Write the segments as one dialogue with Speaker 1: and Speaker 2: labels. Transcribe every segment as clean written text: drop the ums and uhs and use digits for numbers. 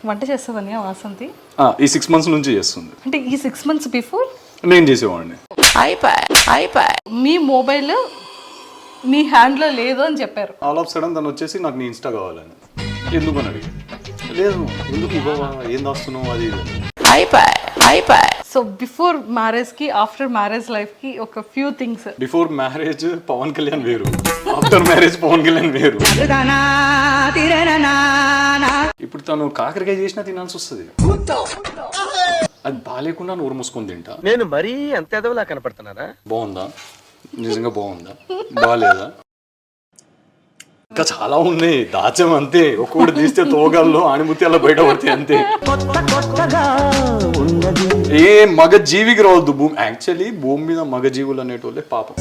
Speaker 1: వంట చేస్తుందని వాసంతి
Speaker 2: ఈ 6 months నుంచి చేస్తుంది.
Speaker 1: అంటే ఈ 6 months బిఫోర్
Speaker 2: నేను చేసేవాడిని.
Speaker 1: మీ మొబైల్ మీ హ్యాండ్లో లేదు అని చెప్పారు.
Speaker 2: ఆల్ ఆఫ్ సడన్ తను వచ్చేసి నాకు నీ ఇన్స్టా కావాలని ఎందుకు అని అడిగి లేదు ఎందుకు ఇవ్వవా ఏం దాస్తున్నావు అది
Speaker 1: సో బిఫోర్ మ్యారేజ్ కి ఆఫ్టర్ మ్యారేజ్ లైఫ్ కి ఒక few things.
Speaker 2: Before marriage Pawan Kalyan వేరు, ఆఫ్టర్ మ్యారేజ్ పవన్ కళ్యాణ్ వేరు. ఇప్పుడు తను కాకరకాయ చేసినా తినాల్సి వస్తుంది, అది బాగాలేకుండా నోరు మూసుకొని తింటా.
Speaker 3: నేను మరీ అంత ఎదవలా కనపడుతున్నానా?
Speaker 2: బాగుందా నిజంగా బాగుందా బాగాలేదా ఇంకా చాలా ఉన్నాయి దాచం అంతే, ఒక్కొక్కటి తీస్తే తోగాల్లో ఆణిముత్యాల బయట పడితే అంతే. ఏ మగ జీవికి రావద్దు భూమి, యాక్చువల్లీ భూమి మీద మగ జీవులు అనేటోళ్ళే పాపం.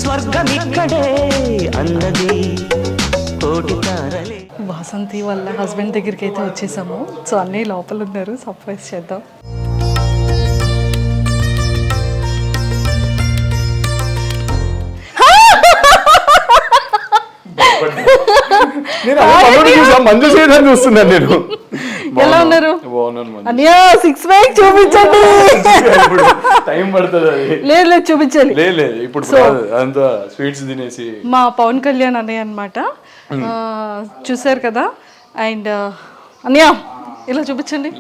Speaker 1: వాసంతి వాళ్ళ హస్బెండ్ దగ్గరికి అయితే వచ్చేసాము. సో అన్నయ్య లోపల ఉన్నారు, సర్ప్రైజ్ చేద్దాం.
Speaker 2: మంజు చేయడానికి వస్తున్నాను నేను.
Speaker 1: ఎలా ఉన్నారు? అన్నయ్య 6 pack చూపించండి.
Speaker 2: టైం పడుతుంది.
Speaker 1: లేదు లేదు చూపించాలి.
Speaker 2: లేదు ఇప్పుడు అంత స్వీట్స్ తినేసి.
Speaker 1: మా పవన్ కళ్యాణ్ అన్నయ్య అన్నమాట, చూసారు కదా. అండ్ అన్నయ్య ఇలా చూపించండి.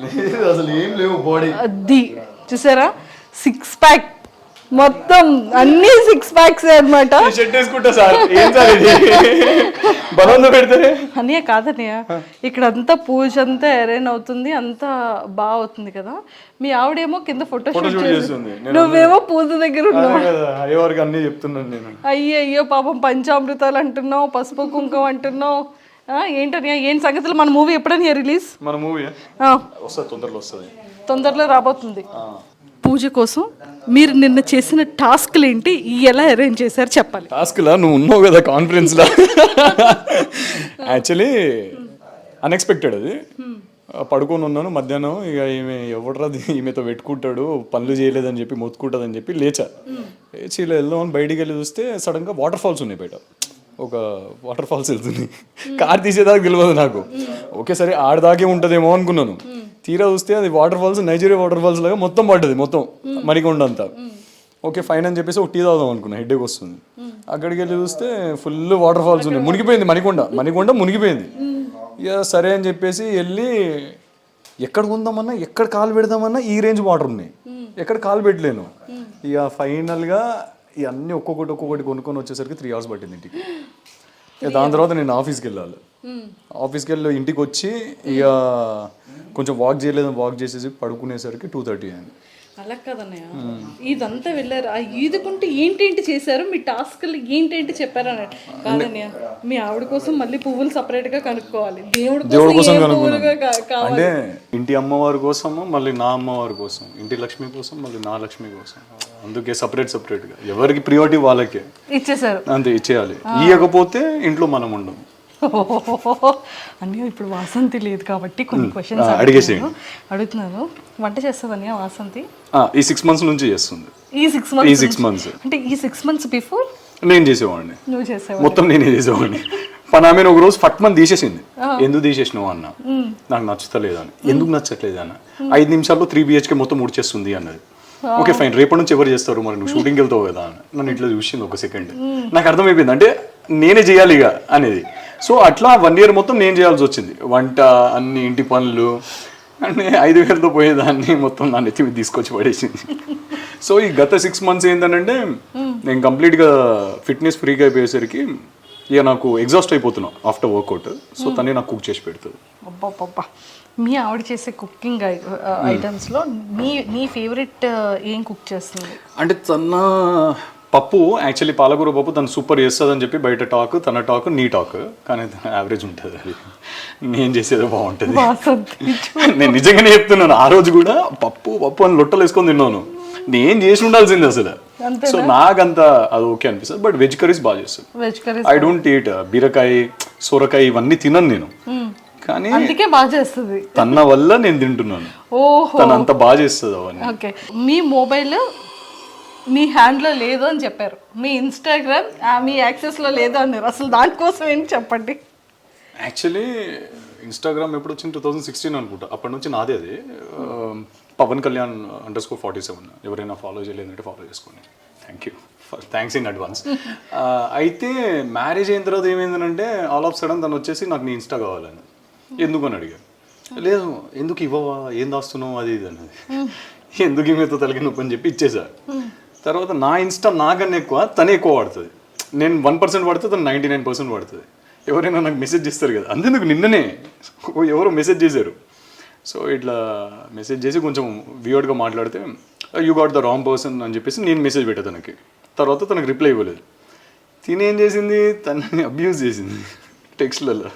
Speaker 2: అసలు ఏం లేవు బాడీ,
Speaker 1: అది చూసారా 6 pack మొత్తం అన్ని 6 packs అన్నమాట. అన్నయ్య కాదన్నయ్య ఇక్కడ అంతా పూజ అంతా అరేంజ్ అవుతుంది, అంతా బాగా అవుతుంది కదా. మీ ఆవిడేమో కింద ఫోటో షూట్ చేస్తుంది, నువ్వేమో పూజ దగ్గర ఉన్నావు. అయ్యో పాపం పంచామృతాలు అంటున్నావు, పసుపు కుంకుమ అంటున్నావు. ఏంటన్నయ్య ఏం సంగతులు? మన మూవీ ఎప్పుడన్నా రిలీజ్?
Speaker 2: మన మూవీ
Speaker 1: తొందరలో రాబోతుంది. పూజ కోసం మీరు నిన్న చేసిన టాస్క్లు ఏంటి, ఎలా అరేంజ్ చేశారు చెప్పాలి.
Speaker 2: టాస్క్లా నువ్వు ఉన్నావు కదా కాన్ఫరెన్స్లో. యాక్చువల్లీ అన్ఎక్స్పెక్టెడ్ అది. పడుకొని ఉన్నాను మధ్యాహ్నం, ఇక ఈమె ఎవడరాది ఈమెతో పెట్టుకుంటాడు పనులు చేయలేదని చెప్పి మొత్తుకుంటుందని చెప్పి లేచి ఇలా వెళ్దామని బయటికి వెళ్ళి చూస్తే సడన్గా వాటర్ ఫాల్స్ ఉన్నాయి బయట. ఒక వాటర్ ఫాల్స్ వెళ్తుంది, కార్ తీసేదాకా తెలియదు నాకు. ఓకే సరే ఆడదాకే ఉంటుందేమో అనుకున్నాను, తీరా చూస్తే అది waterfalls Nigeria waterfalls లాగా మొత్తం పడ్డది, మొత్తం మణికొండ అంతా. ఓకే ఫైన్ అని చెప్పేసి ఒక టీ తాగుదాం అనుకున్నా, హెడ్ఏక్ వస్తుంది. అక్కడికి వెళ్ళి చూస్తే ఫుల్ వాటర్ ఫాల్స్ ఉన్నాయి, మునిగిపోయింది మణికొండ మునిగిపోయింది. ఇక సరే అని చెప్పేసి వెళ్ళి ఎక్కడ ఉందామన్నా ఎక్కడ కాలు పెడదామన్నా ఈ రేంజ్ వాటర్ ఉన్నాయి, ఎక్కడ కాలు పెట్టలేను. ఇక ఫైనల్గా ఇవన్నీ ఒక్కొక్కటి కొనుక్కొని వచ్చేసరికి 3 hours పట్టింది ఇంటికి. దాని తర్వాత నేను ఆఫీస్కి వెళ్ళాలి. ఆఫీస్కి వెళ్ళి ఇంటికి వచ్చి ఇక కొంచెం వాక్ చేసేసి పడుకునేసరికి 2:30 అయింది.
Speaker 1: అలా కదన్నయ్య ఇదంతా వెళ్ళారు, ఈదుకుంటే ఏంటేంటి చేశారు, మీ టాస్క్లు ఏంటేంటి చెప్పారు అన్నట్టు కాదన్నయ్య. మీ ఆవిడ కోసం మళ్ళీ పువ్వులు సపరేట్ గా కనుక్కోవాలి, దేవుడి కోసం కనుక్కోవాలి.
Speaker 2: అంటే ఇంటి అమ్మవారి కోసం మళ్ళీ నా అమ్మవారి కోసం, ఇంటి లక్ష్మి కోసం మళ్ళీ నా లక్ష్మి కోసం, అందుకే సపరేట్ గా ఎవరికి ప్రియారిటీ వాళ్ళకే
Speaker 1: ఇచ్చేసారు,
Speaker 2: అంతే ఇచ్చేయాలి. ఇవ్వకపోతే ఇంట్లో మనం ఉండం.
Speaker 1: అన్నయ్య ఇప్పుడు వాసంతి లేదు కాబట్టి కొన్ని క్వశ్చన్స్ అడుగుతున్నాను. వంట చేస్తుందన్నయ్య వాసంతి
Speaker 2: ఈ 6 months నుంచి చేస్తుంది.
Speaker 1: ఈ 6 months అంటే ఈ 6 months బిఫోర్
Speaker 2: నేను చేసేవాడిని,
Speaker 1: నువ్వు చేసేవాడు,
Speaker 2: మొత్తం నేనే చేసేవాడిని. పనామెను ఒక రోజు ఫట్మని తీసేసింది. ఎందుకు తీసేసినావు అన్న, నాకు నచ్చుతలేదు అని. ఎందుకు నచ్చట్లేదు అన్న, 5 నిమిషాల్లో 3 BHK మొత్తం ముడిచేస్తుంది అన్నది. ఓకే ఫైన్ రేపటి నుంచి ఎవరు చేస్తారు మరి, నువ్వు షూటింగ్కి వెళ్తావు కదా అని నన్ను ఇట్లా చూసింది ఒక సెకండ్. నాకు అర్థమైపోయింది అంటే నేనే చేయాలి ఇక అనేది. సో అట్లా 1 year మొత్తం నేను చేయాల్సి వచ్చింది, వంట అన్ని ఇంటి పనులు అంటే 5,000తో పోయేదాన్ని మొత్తం నా నెత్తి మీద తీసుకొచ్చి పడేసింది. సో ఈ గత 6 months ఏంటంటే నేను కంప్లీట్గా ఫిట్నెస్ ఫ్రీగా అయిపోయేసరికి ఇక నాకు ఎగ్జాస్ట్ అయిపోతున్నా ఆఫ్టర్ వర్కౌట్. సో తనే నాకు కుక్ చేసి పెడుతుంది.
Speaker 1: అబ్బా మీ ఆవిడ చేసే కుకింగ్ ఐటమ్స్లో మీ ఫేవరెట్ ఏం కుక్ చేస్తుంది?
Speaker 2: అంటే తన పప్పు యాక్చువల్లీ పాలకూర పప్పు తను సూపర్ చేస్తుంది అని చెప్పి బయట టాక్, తన టాక్ నీ టాక్, కానీ యావరేజ్ ఉంటుంది. అది నేను చేసేది బాగుంటుంది. నేను నిజంగానే చెప్తున్నాను, ఆ రోజు కూడా పప్పు అని లొట్టలు వేసుకొని తిన్నాను, నేను చేసి ఉండాల్సింది అసలు. సో నాకంత అది ఓకే అనిపిస్తుంది. బట్ వెజ్ కర్రీస్ బాగా చేస్తాను. ఐ డోంట్ ఈట్ బీరకాయ సొరకాయ ఇవన్నీ తినను నేను, కానీ
Speaker 1: అందుకే బాగా చేస్తుంది.
Speaker 2: తన వల్ల నేను తింటున్నాను. తను అంత బాగా చేస్తుంది అవన్నీ.
Speaker 1: ఓకే మీ మొబైల్ మీ హ్యాండ్లో లేదు అని చెప్పారు, మీ ఇన్స్టాగ్రామ్ మీ యాక్సెస్లో లేదు అన్నారు, అసలు దానికోసం ఏంటి చెప్పండి.
Speaker 2: యాక్చువల్లీ ఇన్స్టాగ్రామ్ ఎప్పుడు వచ్చింది 2016 అనుకుంటా. అప్పటి నుంచి నాదే అది పవన్ కళ్యాణ్ _47. ఎవరైనా ఫాలో చేయలేదంటే ఫాలో చేసుకోండి. Thanks in advance. అయితే మ్యారేజ్ అయిన తర్వాత ఏమైందంటే ఆల్ ఆఫ్ సడన్ తను వచ్చేసి నాకు నీ ఇన్స్టా కావాలని. ఎందుకు అని అడిగాను. లేదు ఎందుకు ఇవ్వవా, ఏం దాస్తున్నావు అది ఇది అన్నది. ఎందుకు ఈమెతో తలకి నొప్పి అని చెప్పి ఇచ్చేసా. తర్వాత నా ఇన్స్టా నాకన్నా ఎక్కువ తనే ఎక్కువ వాడుతుంది. నేను 1% వాడితే తను 99% వాడుతుంది. ఎవరైనా నాకు మెసేజ్ చేస్తారు కదా, అంతేందుకు నిన్ననే ఎవరో మెసేజ్ చేశారు. సో ఇట్లా మెసేజ్ చేసి కొంచెం వియర్డ్గా మాట్లాడితే you got the wrong person అని చెప్పేసి నేను మెసేజ్ పెట్టా తనకి. తర్వాత తనకు రిప్లై ఇవ్వలేదు. తినేం చేసింది, తనని అబ్యూజ్ చేసింది టెక్స్ట్లలో.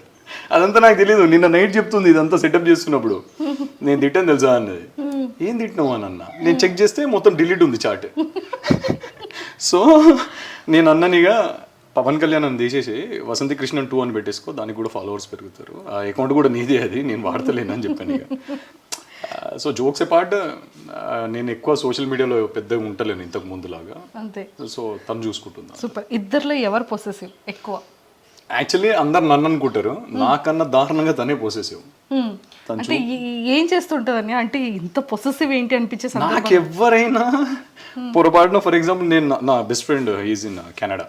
Speaker 2: అదంతా నాకు తెలియదు. నిన్న నైట్ చెప్తుంది ఇదంతా సెటప్ చేస్తున్నప్పుడు. నేను తిట్టాను తెలుసా అన్నది. ఏం తిట్టినావు అని అన్న. నేను చెక్ చేస్తే మొత్తం డిలీట్ ఉంది చాట్. సో నేను అన్ననిగా పవన్ కళ్యాణ్ అని తీసేసి వసంతి కృష్ణన్ 2 అని పెట్టేసుకో, దానికి కూడా ఫాలోవర్స్ పెరుగుతారు, ఆ అకౌంట్ కూడా నీదే, అది నేను వాడతలేను అని చెప్పాను ఇక. సో జోక్స్ అపార్ట్, నేను ఎక్కువ సోషల్ మీడియాలో పెద్దగా ఉంటలేను ఇంతకు ముందులాగా.
Speaker 1: అంతే.
Speaker 2: సో తను చూసుకుంటుందా.
Speaker 1: సూపర్. ఇద్దరిలో ఎవరు పొసెసివ్ ఎక్కువ?
Speaker 2: యాక్చువల్లీ అందరు నన్ను అనుకుంటారు, నాకన్నా దారుణంగా తనే పొసెసివ్.
Speaker 1: అంటే ఏం చేస్తుంటదని, అంటే ఇంత పొసెసివ్ ఏంటి అనిపించేసి
Speaker 2: నాకు ఎవరైనా పొరపాటున, ఫర్ ఎగ్జాంపుల్ నేను నా best friend is in Canada.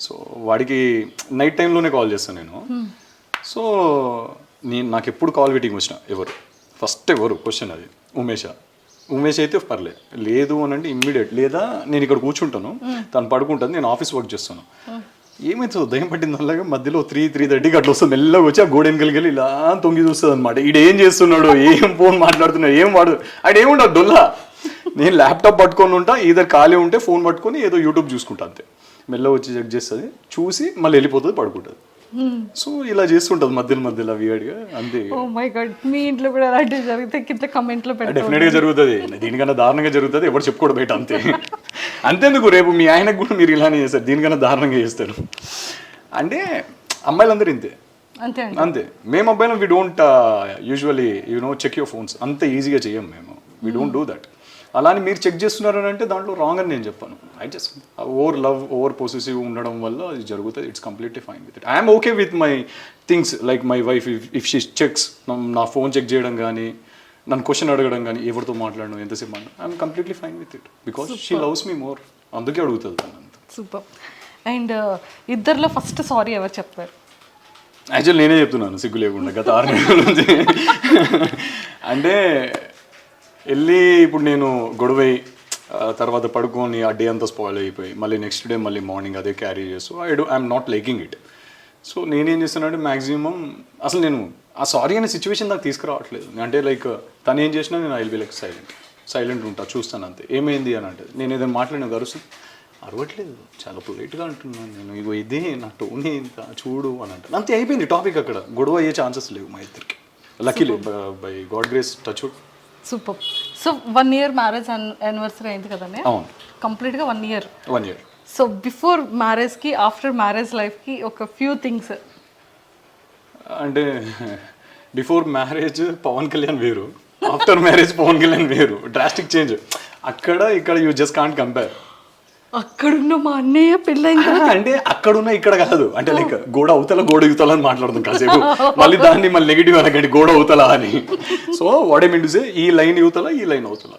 Speaker 2: So వాడికి నైట్ టైంలోనే కాల్ చేస్తాను నేను. సో నాకు ఎప్పుడు కాల్ వెయిటింగ్ వచ్చిన ఎవరు క్వశ్చన్ అది ఉమేష్ అయితే పర్లేదు, లేదు అని అంటే ఇమ్మీడియట్, లేదా నేను ఇక్కడ కూర్చుంటాను తను పడుకుంటుంది, నేను ఆఫీస్ వర్క్ చేస్తాను. ఏమవుతుందో దయ్యం పట్టిన అలాగే మధ్యలో 3:30 అట్లా వస్తుంది, మెల్లగా వచ్చి ఆ గోడెన్ కలిగి ఇలా తొంగి చూస్తుంది అనమాట. ఈడేం చేస్తున్నాడు, ఏం ఫోన్ మాట్లాడుతున్నాడు, ఏం వాడు, ఆడేముండదు డొల్లా. నేను ల్యాప్టాప్ పట్టుకొని ఉంటా, ఈధర్ ఖాళీ ఉంటే ఫోన్ పట్టుకొని ఏదో యూట్యూబ్ చూసుకుంటా అంతే. మెల్లగా వచ్చి చెక్ చేస్తుంది, చూసి మళ్ళీ వెళ్ళిపోతుంది, పడుకుంటుంది. సో ఇలా చేస్తుంటది మధ్యలో వియర్డ్గా అంతే.
Speaker 1: ఓ మై గాడ్, మీ ఇంట్లో కూడా అలాంటివి జరిగితే కింద కమెంట్లో పెట్టండి.
Speaker 2: డెఫినెట్ గా జరుగుతుంది, దీనికన్నా దారుణంగా జరుగుతుంది, ఎవరు చెప్పుకోవడం బయట అంతే. అంతేందుకు రేపు మీ ఆయనకు కూడా మీరు ఇలానే చేస్తారు, దీనికన్నా దారుణంగా చేస్తారు. అంటే అమ్మాయిలందరూ ఇంతే అంతే. మేము అబ్బాయిలం we don't usually check your phones, అంత ఈజీగా చెయ్యం మేము, వి డోంట్ డూ దట్. అలానే మీరు చెక్ చేస్తున్నారని అంటే దాంట్లో రాంగ్ అని నేను చెప్పాను. ఐ జస్ట్ ఓవర్ పొసెసివ్ ఉండడం వల్ల అది జరుగుతుంది. It's completely fine with it. I'm okay with my things like my wife if she checks, నా ఫోన్ చెక్ చేయడం కానీ, నన్ను క్వశ్చన్ అడగడం కానీ, ఎవరితో మాట్లాడడం, ఎంతసేపు మాట్లాడడం, I'm completely fine with it because she loves me more, అందుకే అడుగుతుంది తను అంత.
Speaker 1: సూపర్. అండ్ ఇద్దరిలో ఫస్ట్ సారీ ఎవరు చెప్తారు?
Speaker 2: యాక్చువల్ నేనే చెప్తున్నాను సిగ్గు లేకుండా గత 6 నెలల నుంచి. అంటే వెళ్ళి ఇప్పుడు నేను గొడవై తర్వాత పడుకొని ఆ డే అంతా స్పాయిల్ అయిపోయి మళ్ళీ నెక్స్ట్ డే మళ్ళీ మార్నింగ్ అదే క్యారీ చేస్తూ I'm not liking it. So నేనేం చేస్తానంటే మ్యాక్సిమం అసలు నేను ఆ సారీ అనే సిచ్యువేషన్ నాకు తీసుకురావట్లేదు. అంటే లైక్ తను ఏం చేసినా నేను I will be like silent ఉంటా, చూస్తాను అంతే. ఏమైంది అని అంటే నేను ఏదైనా మాట్లాడిన గరుస్తుంది, అరవట్లేదు, చాలా పొలైట్గా అంటున్నాను నేను, ఇగో ఇదే నా టోన్ ఇంత చూడు అని అంటాను అంతే, అయిపోయింది టాపిక్. అక్కడ గొడవ అయ్యే ఛాన్సెస్ లేవు మా ఇద్దరికి, luckily by God grace touch wood.
Speaker 1: Super. So 1 year marriage anniversary అయింది కదండి?
Speaker 2: అవును,
Speaker 1: కంప్లీట్గా 1 year.
Speaker 2: 1 year.
Speaker 1: సో బిఫోర్ మ్యారేజ్కి ఆఫ్టర్ మ్యారేజ్ లైఫ్కి ఒక ఫ్యూ థింగ్స్. అంటే
Speaker 2: బిఫోర్ మ్యారేజ్ పవన్ కళ్యాణ్ వేరు, ఆఫ్టర్ మ్యారేజ్ పవన్ కళ్యాణ్ వేరు, డ్రాస్టిక్ చేంజ్. అక్కడ ఇక్కడ యూ జస్ట్ కాంట్ కంపేర్.
Speaker 1: అక్కడున్న మా అన్నయ్య పెళ్ళైంది
Speaker 2: అంటే అక్కడున్న ఇక్కడ కాదు, అంటే లైక్ గోడ అవతల గోడ యువతల అని మాట్లాడుతాం కాసేపు, మళ్ళీ దాన్ని మళ్ళీ నెగిటివ్ అనకండి గోడ అవతల అని. So what I mean to say, ఈ లైన్ యువతల ఈ లైన్ అవతల.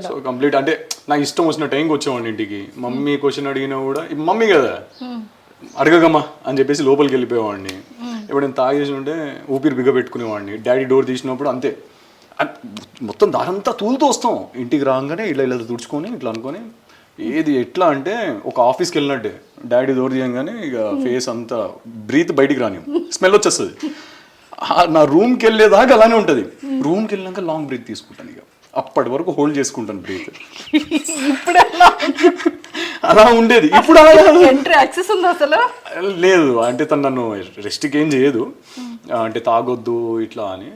Speaker 2: సో కంప్లీట్ అంటే నాకు ఇష్టం వచ్చిన టైంకి వచ్చేవాడిని ఇంటికి. మమ్మీ క్వశ్చన్ అడిగినా కూడా మమ్మీ కదా అడగగమ్మా అని చెప్పేసి లోపలికి వెళ్ళిపోయేవాడిని. ఎప్పుడైనా తాగేసి ఉంటే ఊపిరి బిగబెట్టుకునేవాడిని. డాడీ డోర్ తీసినప్పుడు అంతే, మొత్తం దారంతా తూలుతూ వస్తాం. ఇంటికి రాగానే ఇలా తుడుచుకొని ఇట్లా అనుకొని, ఏది ఎట్లా అంటే ఒక ఆఫీస్కి వెళ్ళినట్టే. డాడీ డోర్ తీయంగానే ఇక ఫేస్ అంతా బ్రీత్ బయటికి రాని, స్మెల్ వచ్చేస్తుంది. నా రూమ్కి వెళ్ళేదాకా అలానే ఉంటుంది. రూమ్కి వెళ్ళినాక లాంగ్ బ్రీత్ తీసుకుంటాను, ఇక అప్పటి వరకు హోల్డ్ చేసుకుంటాను బ్రీత్. అలా ఉండేది. ఇప్పుడు
Speaker 1: అసలు
Speaker 2: లేదు, అంటే తను నన్ను రెస్ట్కి ఏం చేయదు, అంటే తాగొద్దు ఇట్లా అని.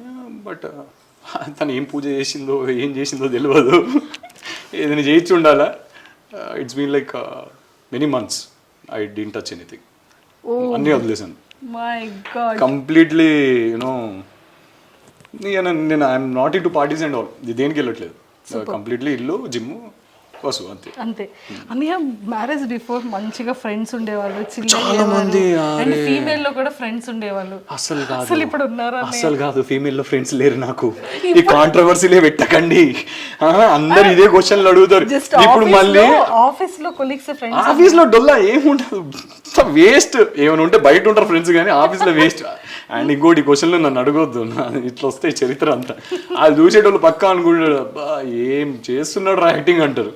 Speaker 2: బట్ తను ఏం పూజ చేసిందో ఏం చేసిందో తెలియదు, ఏదైనా చేయించి ఉండాలా. It's been like many months I didn't touch anything. అన్నీ వదిలేసాను కంప్లీట్లీ. యూనో నేను I'm not into parties and all, దేనికి వెళ్ళట్లేదు. కంప్లీట్లీ ఇల్లు, జిమ్, వసు అంతే.
Speaker 1: అంతే. అన్నయ్య మ్యారేజ్ బిఫోర్ మంచిగా ఫ్రెండ్స్ ఉండేవాళ్ళు,
Speaker 2: చాలా మంది
Speaker 1: అండ్ ఫీమేల్ లో కూడా ఫ్రెండ్స్ ఉండేవాళ్ళు. అసలు ఇప్పుడు ఉన్నారా?
Speaker 2: అసలు కాదు, ఫీమేల్ లో ఫ్రెండ్స్ లేరు నాకు. ఈ కాంట్రవర్సీలే పెట్టకండి, అందరు ఇదే క్వశ్చన్లు అడుగుతారు. ఇప్పుడు మళ్ళీ
Speaker 1: ఆఫీస్ లో కొలీగ్స్ ఫ్రెండ్స్,
Speaker 2: ఆఫీస్ లో డొల్లా ఏముండదు, వేస్ట్. ఏమైనా ఉంటే బయట ఉంటారు ఫ్రెండ్స్ కానీ ఆఫీస్ లో వేస్ట్. అండ్ ఇంకోటి క్వశ్చన్లు నన్ను అడగొద్దు, ఇట్లా వస్తే చరిత్ర అంతా. అది చూసేటోళ్ళు పక్కా అనుకుంటాడు, అబ్బా ఏం చేస్తున్నాడు యాక్టింగ్ అంటారు.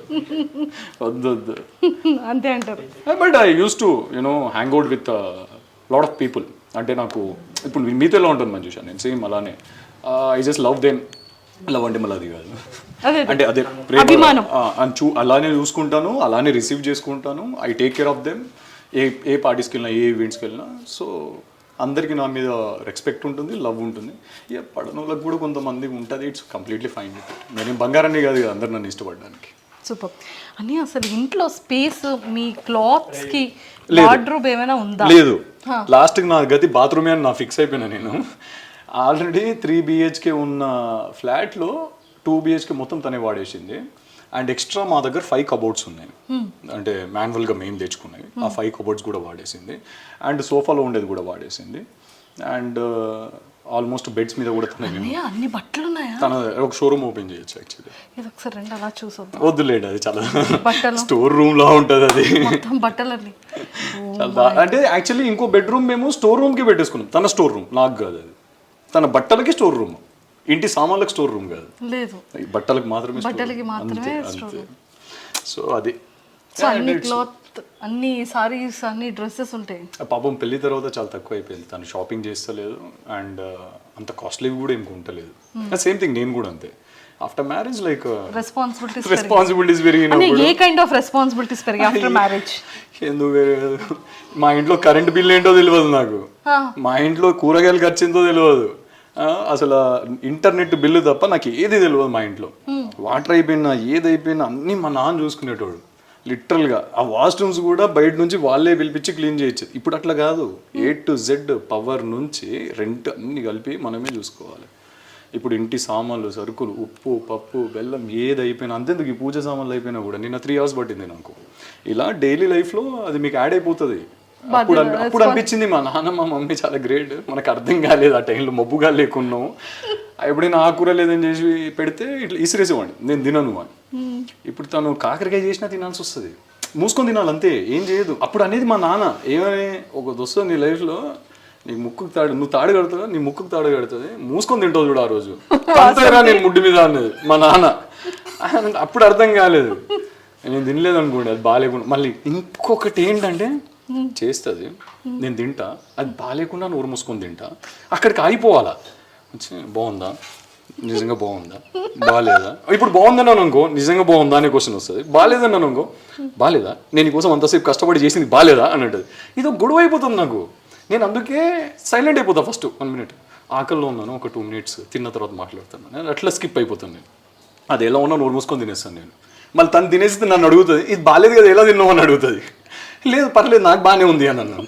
Speaker 2: వద్దు వద్దు
Speaker 1: అంతే అంటారు.
Speaker 2: But I use to hang out with lot of people. అంటే నాకు ఇప్పుడు మీతో ఎలా ఉంటుంది మంచి చూసాను నేను, సేమ్ అలానే. I just love them. Love అంటే మళ్ళీ అది కాదు, అంటే అదే
Speaker 1: అభిమానం.
Speaker 2: అలానే చూసుకుంటాను, అలానే రిసీవ్ చేసుకుంటాను. I take care of them. ఏ పార్టీస్కి వెళ్ళినా, ఏ ఈవెంట్స్కి వెళ్ళినా. సో అందరికీ నా మీద రెస్పెక్ట్ ఉంటుంది, లవ్ ఉంటుంది. ఇక పడనోళ్ళకి కూడా కొంతమంది ఉంటుంది. It's completely fine. నేను బంగారాన్ని కాదు కదా అందరు నన్ను ఇష్టపడడానికి.
Speaker 1: సూపర్. అని అసలు ఇంట్లో స్పేస్ మీ క్లాత్స్ కి వార్డ్రోబ్ ఏమైనా ఉందా?
Speaker 2: లేదు. లాస్ట్కి నా గతి బాత్రూమే అని నా ఫిక్స్ అయిపోయినా నేను. ఆల్రెడీ 3 BHK ఉన్న ఫ్లాట్లో 2 BHK మొత్తం తనే వాడేసింది. అండ్ ఎక్స్ట్రా మా దగ్గర 5 కబోర్డ్స్ ఉన్నాయి, అంటే మాన్యువల్గా మేము తెచ్చుకున్నాయి. ఆ 5 కబోర్డ్స్ కూడా వాడేసింది. అండ్ సోఫాలో ఉండేది కూడా వాడేసింది. అండ్ ఆల్మోస్ట్ బెడ్స్ మీద కూడా
Speaker 1: అన్ని బట్టలు ఉన్నాయా?
Speaker 2: తన ఒక షోరూమ్ ఓపెన్ చేయొచ్చు యాక్చువల్లీ.
Speaker 1: ఇది ఒకసారి రండి అలా చూసొద్దాం.
Speaker 2: వద్దులేండి, అది చాలా స్టోర్ రూమ్ లా ఉంటుంది అది.
Speaker 1: బట్టలన్నీ
Speaker 2: అంటే యాక్చువల్లీ ఇంకో బెడ్రూమ్ మేము స్టోర్ రూమ్కి పెట్టేసుకున్నాం. తన స్టోర్ రూమ్, నాకు కాదు అది. తన బట్టలకి స్టోర్ రూమ్, ఇంటి సామాన్లకు స్టోర్ రూమ్ కాదు.
Speaker 1: లేదు,
Speaker 2: బట్టలకు మాత్రమే. సో అది
Speaker 1: అన్ని క్లాత్, అన్ని సారీస్, అన్ని డ్రెస్సెస్ ఉంటాయి.
Speaker 2: పాపం పెళ్లి తర్వాత చాలా తక్కువ అయిపోయింది. తను షాపింగ్ చేస్తలేదు అండ్ అంత కాస్ట్లీ కూడా ఏమి కొంటలేదు. సేమ్ థింగ్ నేను కూడా అంతే. ఆఫ్టర్ మ్యారేజ్ లైక్ రెస్పాన్సిబిలిటీస్ పెరిగినప్పుడు.
Speaker 1: ఏ కైండ్ ఆఫ్ రెస్పాన్సిబిలిటీస్ పెరిగి ఆఫ్టర్ మ్యారేజ్?
Speaker 2: ఎందుకు పెరగదు? మా ఇంట్లో కరెంట్ బిల్ ఏంటో తెలియదు నాకు, మా ఇంట్లో కూరగాయలు ఖర్చు ఎంతో తెలియదు, అసలు ఇంటర్నెట్ బిల్లు తప్ప నాకు ఏది తెలియదు. మా ఇంట్లో వాటర్ అయిపోయినా ఏది అయిపోయినా అన్నీ మా నాన్న చూసుకునేటోడు లిటరల్గా. ఆ వాష్రూమ్స్ కూడా బయట నుంచి వాళ్ళే పిలిపించి క్లీన్ చేయొచ్చు. ఇప్పుడు అట్లా కాదు, A to Z పవర్ నుంచి రెంట్ అన్ని కలిపి మనమే చూసుకోవాలి. ఇప్పుడు ఇంటి సామాన్లు, సరుకులు, ఉప్పు, పప్పు, బెల్లం ఏది అయిపోయినా అంతేందుకు ఈ పూజ సామాన్లు అయిపోయినా కూడా నిన్న 3 hours పట్టింది నాకు. ఇలా డైలీ లైఫ్లో అది మీకు యాడ్ అయిపోతుంది. అప్పుడు అనిపించింది మా నాన్న మా మమ్మీ చాలా గ్రేట్, మనకు అర్థం కాలేదు ఆ టైంలో, మబ్బుగా లేకున్నాం. ఎప్పుడైనా ఆకుకూర లేదని చేసి పెడితే ఇట్లా ఇసిరేసేవాడిని, నేను తినను అని. ఇప్పుడు తను కాకరకాయ చేసినా తినాల్సి వస్తుంది, మూసుకొని తినాలి అంతే, ఏం చేయదు. అప్పుడు అనేది మా నాన్న ఏమని, ఒక దోస్తు నీ లైఫ్లో నీ ముక్కుకు తాడు, నువ్వు తాడు కడుతుంది, నీ ముక్కుకు తాడు కడుతుంది, మూసుకొని తింటావు చూడు ఆ రోజు అంతేరా నేను ముడ్డు మీద అన్నది మా నాన్న. అప్పుడు అర్థం కాలేదు, నేను తినలేదు అనుకోండి, అది బాగాలేకుండా. మళ్ళీ ఇంకొకటి ఏంటంటే చేస్తుంది, నేను తింటా, అది బాగాలేకుండా నోరు మూసుకొని తింటా, అక్కడికి ఆగిపోవాలా. వచ్చి బాగుందా, నిజంగా బాగుందా, బాగాలేదా, ఇప్పుడు బాగుందన్నాను అనుకో నిజంగా బాగుందా అనే క్వశ్చన్ వస్తుంది. బాగాలేదన్నాను అనుకో బాగాలేదా, నేను ఈ కోసం అంతసేపు కష్టపడి చేసింది బాగాలేదా అని అంటది. ఇది ఒక గొడవ అయిపోతుంది నాకు. నేను అందుకే సైలెంట్ అయిపోతా ఫస్ట్ 1 minute, ఆకల్లో ఉన్నాను, ఒక 2 minutes తిన్న తర్వాత మాట్లాడుతాను, నేను అట్లా స్కిప్ అయిపోతాను. నేను అది ఎలా ఉన్నా నోరు మూసుకొని తినేస్తాను నేను. మళ్ళీ తను తినేసి నన్ను అడుగుతుంది, ఇది బాగాలేదు కదా ఎలా తిన్నావు అని అడుగుతుంది. లేదు పర్లేదు నాకు బాగానే ఉంది అని అన్నాను,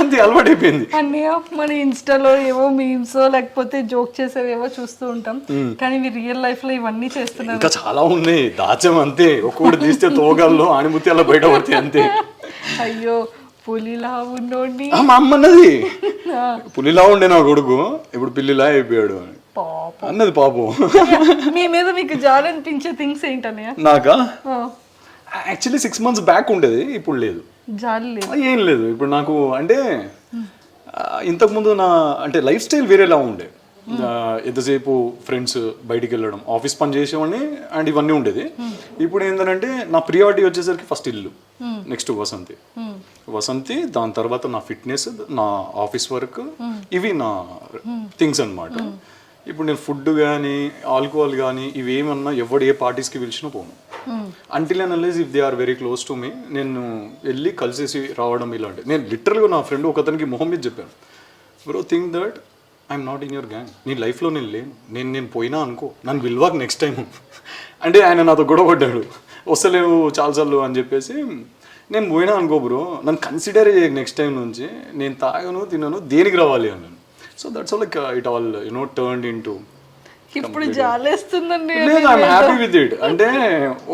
Speaker 2: అంతే అలవాటు అయిపోయింది.
Speaker 1: అన్నయ్య మన ఇన్స్టాలో ఏవో మీమ్స్ లేకపోతే జోక్ చేసేవి ఏవో చూస్తూ ఉంటాం, కానీ మీరు రియల్ లైఫ్ లో ఇవన్నీ చేస్తున్నారు.
Speaker 2: ఇంకా చాలా ఉన్నాయి, దాచం అంతే, ఒక్కొక్కటి తీస్తే తోగాల్లో ఆణిముత్తి అలా బయట పడతాయి అంతే.
Speaker 1: అయ్యో పులిలా ఉన్నోడిని
Speaker 2: మా అమ్మ అన్నది, పులిలా ఉండే నా కొడుకు ఇప్పుడు పిల్లిలా అయిపోయాడు అని అన్నది పాపం.
Speaker 1: మీ మీద మీకు జాలి అనిపించే థింగ్స్ ఏంటన్నయ్య?
Speaker 2: నాకా యాక్చువల్లీ 6 months బ్యాక్ ఉండేది, ఇప్పుడు లేదు,
Speaker 1: జాలి లేదు,
Speaker 2: ఏం లేదు. ఇప్పుడు నాకు అంటే ఇంతకుముందు నా అంటే లైఫ్ స్టైల్ వేరేలా ఉండే. ఎంతసేపు ఫ్రెండ్స్, బయటికి వెళ్ళడం, ఆఫీస్ పని చేసేవాడిని అండ్ ఇవన్నీ ఉండేది. ఇప్పుడు ఏంటంటే నా ప్రియారిటీ వచ్చేసరికి ఫస్ట్ ఇల్లు, నెక్స్ట్ వసంతి, దాని తర్వాత నా ఫిట్నెస్, నా ఆఫీస్ వర్క్, ఇవి నా థింగ్స్ అన్నమాట. ఇప్పుడు నేను ఫుడ్ కానీ ఆల్కహాల్ కానీ ఇవేమన్నా ఎవడు ఏ పార్టీస్కి పిలిచినా పోను. Until and unless if they are very close to me, నేను వెళ్ళి కలిసేసి రావడం ఇలాంటి. నేను లిటరల్గా నా ఫ్రెండ్ ఒకతనికి మొహం మీద చెప్పాను, bro think that I'm not in your gang, నీ లైఫ్లో నేను లేను, నేను పోయినా అనుకో నన్ను విల్వాక్ నెక్స్ట్ టైం అంటే ఆయన నాతో గొడవ పడ్డాడు, వస్తలేవు చాలాసార్లు అని చెప్పేసి. నేను పోయినా అనుకో బ్రో, నన్ను కన్సిడర్ చేయ నెక్స్ట్ టైం నుంచి, నేను తాగను తినను దేనికి రావాలి అన్నాను. So that's all like it all turned in to
Speaker 1: ఇప్పుడు జాలేస్తుందండి.
Speaker 2: లేదు, ఐఎమ్ హ్యాపీ విత్ ఇట్. అంటే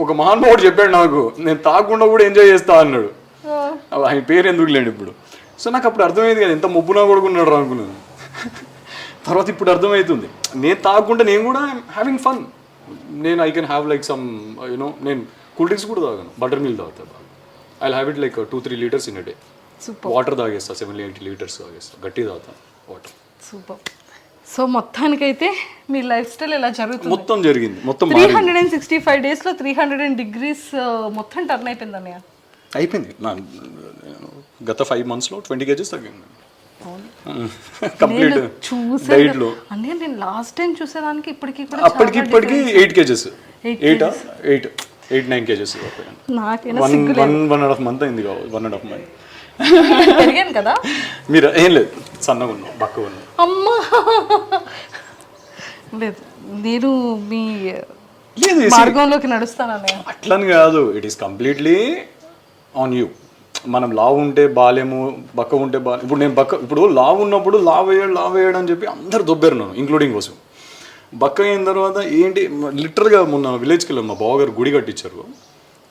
Speaker 2: ఒక మహానుభావుడు చెప్పాడు నాకు, నేను తాగకుండా కూడా ఎంజాయ్ చేస్తా అన్నాడు. ఆయన పేరు ఎందుకు లేడు ఇప్పుడు. సో నాకు అప్పుడు అర్థమైంది కదా ఎంత ముప్పునా కొడుకున్నాడు అనుకున్నాను. తర్వాత ఇప్పుడు అర్థమవుతుంది, నేను తాగకుండా నేను కూడా హ్యావింగ్ ఫన్. నేను I can have like some you know, నేను కూల్ డ్రింక్స్ కూడా తాగాను, బటర్ మిల్క్ తాగుతా. I have it like 2-3 litres in a day. Water తాగేస్తా, 7-8 లీటర్స్ తాగేస్తా, గట్టి తాగుతాను వాటర్.
Speaker 1: సూపర్. సో మొత్తానికైతే మీ లైఫ్ స్టైల్ ఇలా జరుగుతుంది.
Speaker 2: మొత్తం జరిగింది, మొత్తం
Speaker 1: 365 days లో 300 degrees మొత్తం టర్న్ అయిపోయింది అన్నయ్య.
Speaker 2: అయిపోయింది. గత 5 months లో 20 kgs తగ్గింది కంప్లీట్ డైట్ లో.
Speaker 1: అంటే నేను లాస్ట్ టైం చూసేదానికి ఇప్పటికి కూడా
Speaker 2: అప్పటికి 8 kgs 8-9 kgs
Speaker 1: నాకైనా
Speaker 2: 1.5 month అయింది కావాలి. 1.5 month
Speaker 1: పెరిగాను కదా.
Speaker 2: మీరు ఏం లేదు, సన్నగా ఉన్నావు, బక్కగా ఉన్నావు.
Speaker 1: అమ్మా లేదు, నేను మీ
Speaker 2: లేదు
Speaker 1: మార్గంలోకి నడుస్తానన్నయ్య.
Speaker 2: అట్లని కాదు, it is completely on you. మనం లావు ఉంటే బాలేము, బక్క ఉంటే ఇప్పుడు నేను ఇప్పుడు లావు ఉన్నప్పుడు లావు వేయడు అని చెప్పి అందరు దొబ్బారు నన్ను, ఇంక్లూడింగ్ వసు. బక్క అయిన తర్వాత ఏంటి, లిటరల్గా మొన్న విలేజ్కి వెళ్ళాం, మా బావగారు గుడి కట్టించారు.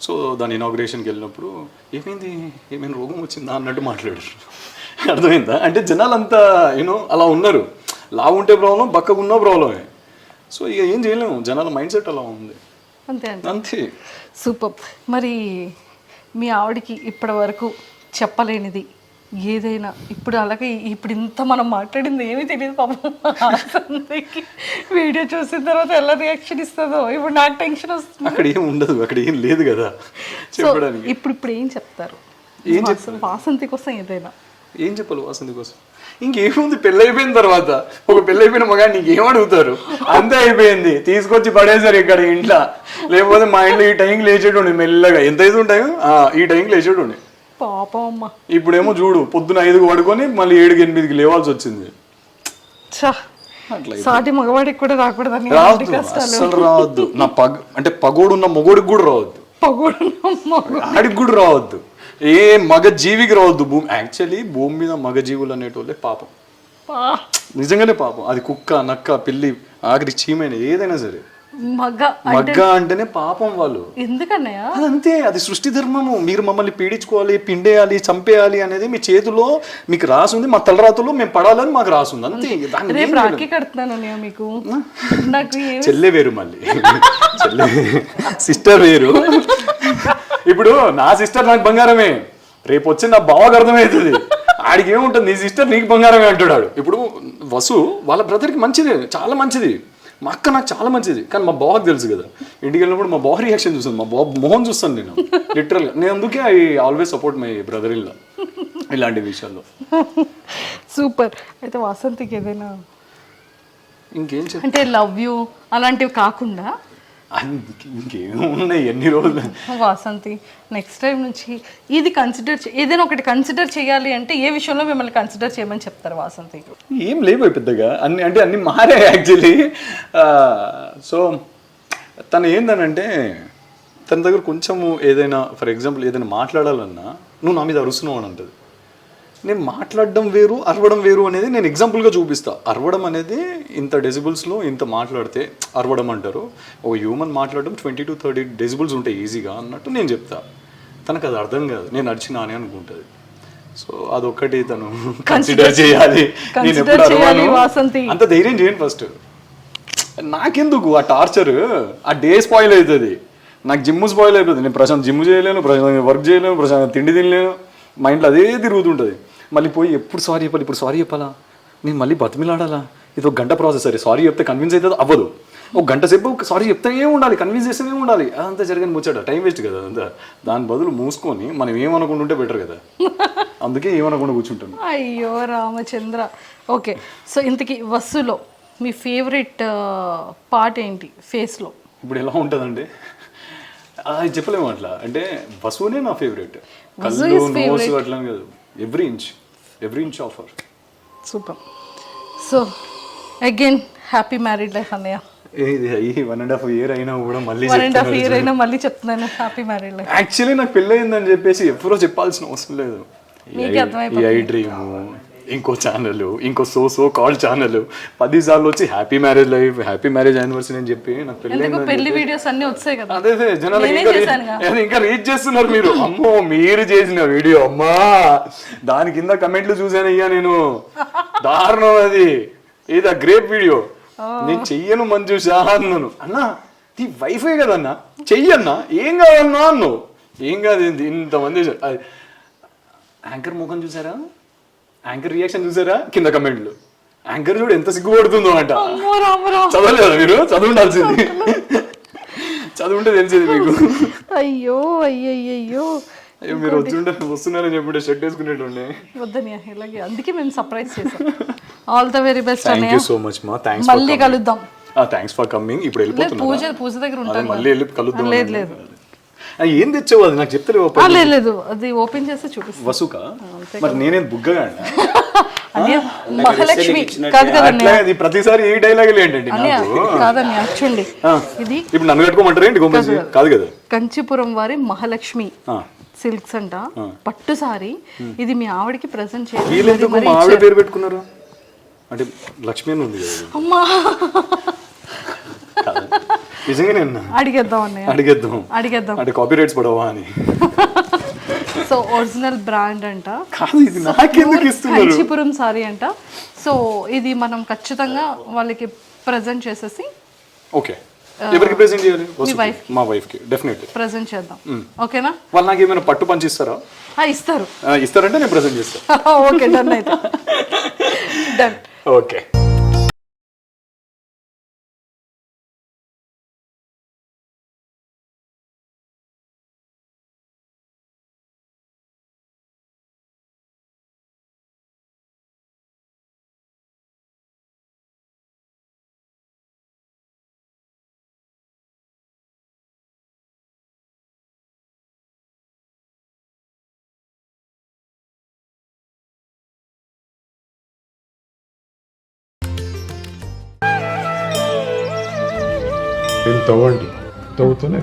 Speaker 2: సో దాని ఇనాగ్రేషన్కి వెళ్ళినప్పుడు ఏమైనా రోగం వచ్చిందా అన్నట్టు మాట్లాడారు. అర్థమైందా? అంటే జనాలు అంతా యూనో అలా ఉన్నారు. లావు ఉంటే ప్రాబ్లం, బక్కగా ఉన్న ప్రాబ్లమే. సో ఇక ఏం చేయలేము, జనాల మైండ్ సెట్ అలా ఉంది. అంతే.
Speaker 1: సూపర్. మరి మీ ఆవిడకి ఇప్పటి వరకు చెప్పలేనిది ఏదైనా, ఇప్పుడు అలాగే ఇప్పుడు ఇంత మనం మాట్లాడింది ఏమీ తెలియదు పాపం. వీడియో చూసిన తర్వాత ఎలా రియాక్షన్ ఇస్తుందో ఇప్పుడు నాకు టెన్షన్ వస్తుంది.
Speaker 2: అక్కడ ఏం ఉండదు, అక్కడ ఏం లేదు కదా చెప్పడానికి.
Speaker 1: ఇప్పుడు ఏం చెప్తారు వాసంతి కోసం? ఏదైనా
Speaker 2: ఏం చెప్పాలి వాసంతి కోసం? ఇంకేముంది, పెళ్ళి అయిపోయిన తర్వాత ఒక పెళ్ళి అయిపోయిన మగాడిని ఇంకేం అడుగుతారు? అంతే అయిపోయింది, తీసుకొచ్చి పడేసారు ఇక్కడ ఇంట్లో. లేకపోతే మా ఇంట్లో ఈ టైంకి లేచేటండి మెల్లగా, ఎంత అయితే ఉంటాయో ఈ టైంకి లేచేటండి.
Speaker 1: పాపం అమ్మ.
Speaker 2: ఇప్పుడేమో చూడు, పొద్దున 5కి పడుకొని మళ్ళీ 7-8కి లేవాల్సి వచ్చింది.
Speaker 1: సాటి మగవాడికి కూడా రాకూడదని
Speaker 2: రావద్దు, అసలు రావద్దు. నా అంటే పగోడున్న మొగోడికి కూడా రావద్దు, ఆడికి కూడా రావద్దు, ఏ మగ జీవికి రావద్దు. యాక్చువల్లీ భూమి మీద మగ జీవులు అనేటోళ్ళే పాపం, నిజంగానే పాపం. అది కుక్క, నక్క, పిల్లి, ఆఖరి చీమైన ఏదైనా సరే మగ్గ అంటేనే పాపం వాళ్ళు.
Speaker 1: ఎందుకన్నయ్య?
Speaker 2: అంతే, అది సృష్టి ధర్మము. మీరు మమ్మల్ని పీడించుకోవాలి, పిండేయాలి, చంపేయాలి అనేది మీ చేతిలో మీకు రాసుంది. మా తలరాతుల్లో మేము పడాలని మాకు రాసుంది, అంతే.
Speaker 1: మీకు
Speaker 2: చెల్లె వేరు, మళ్ళీ చెల్లె సిస్టర్ వేరు. ఇప్పుడు నా సిస్టర్ నాకు బంగారమే, రేపు వచ్చి నా బావకు అర్థమవుతుంది. ఆడికి ఏముంటుంది, నీ సిస్టర్ నీకు బంగారమే అంటున్నాడు. ఇప్పుడు వసు వాళ్ళ బ్రదర్కి మంచిదే, చాలా మంచిది. మా అక్క నాకు చాలా మంచిది, కానీ మా బావకు తెలుసు కదా. ఇంటికి వెళ్ళినప్పుడు మా బావ రియాక్షన్ చూస్తాను, మా బావ మొహం చూస్తాను నేను లిటరల్గా. నేను అందుకే I always support my brother in law ఇలాంటి విషయాల్లో.
Speaker 1: సూపర్. అయితే వాసంతికి ఏదైనా
Speaker 2: ఇంకేం
Speaker 1: అంటే లవ్ యూ అలాంటివి కాకుండా
Speaker 2: ఇంకేమున్నాయి ఎన్ని రోజులు?
Speaker 1: వాసంతి నెక్స్ట్ టైం నుంచి ఇది ఏదైనా ఒకటి కన్సిడర్ చేయాలి అంటే ఏ విషయంలో మిమ్మల్ని కన్సిడర్ చేయమని చెప్తారు వాసంతి?
Speaker 2: ఏం లేవు పెద్దగా, అన్ని మారాయి యాక్చువల్లీ. సో తను ఏందనంటే, తన దగ్గర కొంచెము ఏదైనా ఫర్ ఎగ్జాంపుల్ ఏదైనా మాట్లాడాలన్నా నువ్వు నా మీద అరుస్తున్నావు అని అంటది. నేను మాట్లాడడం వేరు, అరవడం వేరు అనేది నేను ఎగ్జాంపుల్గా చూపిస్తా. అరవడం అనేది ఇంత డెసిబుల్స్లో ఇంత మాట్లాడితే అరవడం అంటారు. ఒక హ్యూమన్ మాట్లాడడం 20-30 డెసిబుల్స్ ఉంటాయి ఈజీగా అన్నట్టు నేను చెప్తా. తనకు అది అర్థం కాదు, నేను అరిచినా అని అనుకుంటుంది. సో అదొక్కటి తను కన్సిడర్ చేయాలి. నేను ఎప్పుడు అరవాను, అంత ధైర్యం చేయను. ఫస్ట్ నాకెందుకు ఆ టార్చర్, ఆ డే స్పాయిల్ అవుతుంది, నాకు జిమ్ స్పాయిల్ అయిపోతుంది. నేను ప్రశాంత్ జిమ్ చేయలేను, ప్రశాంత్ వర్క్ చేయలేను, ప్రశాంత్ తిండి తినలేను. మైండ్లో అదే తిరుగుతుంటుంది. మళ్ళీ పోయి ఎప్పుడు సారీ చెప్పాలి, ఇప్పుడు సారీ చెప్పాలా, నేను మళ్ళీ బతిమిలాడాలా, ఇది ఒక గంట ప్రాసెస్. సరే సారీ చెప్తే కన్విన్స్ అవుతుంది, అవ్వదు. ఒక గంట సేపు సారీ చెప్తానే ఉండాలి, కన్విన్స్ చేస్తూనే ఉండాలి. అదంతా జరిగిన ముచ్చట, టైం వేస్ట్ కదా అదంతా. దాని బదులు మూసుకొని మనం ఏమనుకుంటుంటే బెటర్ కదా, అందుకే ఏమనుకుండా కూర్చుంటాను.
Speaker 1: అయ్యో రామచంద్ర. ఓకే, సో ఇంతకీ వస్సులో మీ ఫేవరెట్ పార్ట్ ఏంటి ఫేస్లో? ఇప్పుడు
Speaker 2: ఎలా ఉంటుందండి అది చెప్పలేము అట్లా. అంటే వసునే నా ఫేవరెట్, కళ్ళు నోసు అట్లా కాదు, every inch of her.
Speaker 1: Super. So again happy married life అన్నయ్య.
Speaker 2: ఇది 1.5 year అయినా కూడా మళ్ళీ
Speaker 1: 1.5 year అయినా మళ్ళీ చెప్తున్నాను హ్యాపీ మ్యారీడ్ లైఫ్.
Speaker 2: యాక్చువల్లీ నాకు పెళ్ళి అయిందని చెప్పేసి ఎప్పుడో చెప్పాల్సిన అవసరం లేదు. ఈ ఐ డ్రీమ్ ఇంకో ఛానల్, ఇంకో సో కాల్ ఛానల్ 10 సార్లు వచ్చి happy marriage life, happy marriage anniversary అని చెప్పి నాకు
Speaker 1: పెళ్లి వీడియోస్ అన్ని వచ్చాయి కదా.
Speaker 2: అదే జనాలు ఇంకా రీచ్ చేస్తున్నారు మీరు. అమ్మో మీరు చేసిన వీడియో అమ్మా, దాని కింద కమెంట్లు చూసానయ్యా నేను, దారుణం అది. ఏదా గ్రేప్ వీడియో, నేను చెయ్యను మంజుషా అన్నాను. అన్నా ఈ వైఫై కదన్నా చెయ్యన్నా, ఏం కాదన్నా అన్నావు. ఏం కాదు ఇంతమంది. యాంకర్ ముఖం చూసారా, యాంకర్ రియాక్షన్ చూసారా, కింద కమెంట్లు. యాంకర్ చూడు ఎంత సిగ్గుపడుతుందో అంట. చదవలేదా మీరు? చదువుండాల్సింది, చదువుంటే తెలిసేది మీకు.
Speaker 1: అయ్యో అయ్యో
Speaker 2: మీరు వస్తున్నారని చెప్పుంటే షర్ట్ వేసుకునేటండి.
Speaker 1: వద్దని ఇలాగే, అందుకే మేము సర్ప్రైజ్ చేసాం. All the very best.
Speaker 2: Thank you so much మా. థ్యాంక్స్,
Speaker 1: మళ్ళీ కలుద్దాం.
Speaker 2: Thanks for coming. ఇప్పుడు వెళ్ళిపోతున్నా,
Speaker 1: పూజ దగ్గర ఉంటాను.
Speaker 2: మళ్ళీ వెళ్ళి కలుద్దాం.
Speaker 1: లేదు
Speaker 2: ఏం తెచ్చావు అది నాకు చెప్తలేవు.
Speaker 1: లేదు అది ఓపెన్ చేస్తే చూపిస్తాను.
Speaker 2: వసుక మరి నేనేం బుగ్గగా
Speaker 1: మహాలక్ష్మి కాదు
Speaker 2: అట్లా అది ప్రతిసారి ఏ డైలాగ్ ఏంటండి
Speaker 1: కాదండి. యాక్చువల్లీ ఇది
Speaker 2: ఇప్పుడు నన్ను కట్టుకోమంటారా ఏంటి? గోమేసి కాదు కదా,
Speaker 1: కంచిపురం వారి మహాలక్ష్మి సిల్క్స్ అంట, పట్టు సారీ. ఇది మీ ఆవిడకి ప్రెజెంట్ చేయాలి.
Speaker 2: మా ఆవిడ పేరు పెట్టుకున్నారు అంటే లక్ష్మి అని ఉంది కదా.
Speaker 1: అమ్మా
Speaker 2: నిజంగానే అడిగేద్దాం అంటే కాపీ రైట్స్ పడవా అని.
Speaker 1: సో ఒరిజినల్ బ్రాండ్ అంట,
Speaker 2: కంచిపురం
Speaker 1: సారీ అంట. సో ఇది మనం ఖచ్చితంగా వాళ్ళకి ప్రెజెంట్ చేసేసి.
Speaker 2: ఓకే, ఎవరికి ప్రెజెంట్ చేయాలి? మా వైఫ్ కి డెఫినెట్లీ
Speaker 1: ప్రెజెంట్ చేద్దాం. ఓకేనా?
Speaker 2: వాళ్ళు నాకు ఏమైనా పట్టు పంచి ఇస్తారా? ఇస్తారంటే నేను ప్రెజెంట్ చేస్తాను.
Speaker 1: ఓకే డన్ అయితే. డన్.
Speaker 2: ఓకే.
Speaker 4: దీన్ని తవ్వండి, తవ్వుతూనే